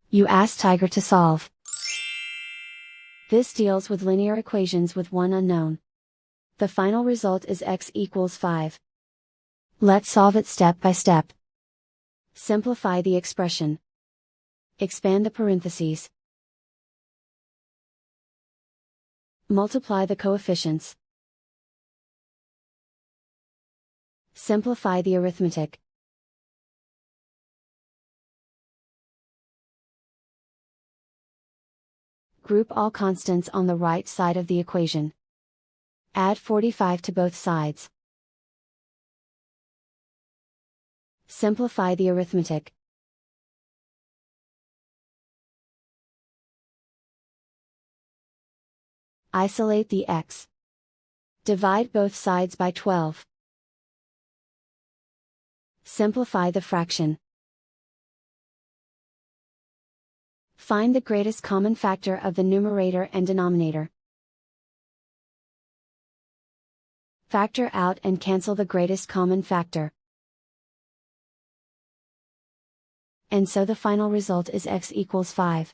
You ask Tiger to solve. This deals with linear equations with one unknown. The final result is x equals 5. Let's solve it step by step. Simplify the expression. Expand the parentheses. Multiply the coefficients. Simplify the arithmetic. Group all constants on the right side of the equation. Add 45 to both sides. Simplify the arithmetic. Isolate the x. Divide both sides by 12. Simplify the fraction. Find the greatest common factor of the numerator and denominator. Factor out and cancel the greatest common factor. And so the final result is x equals 5.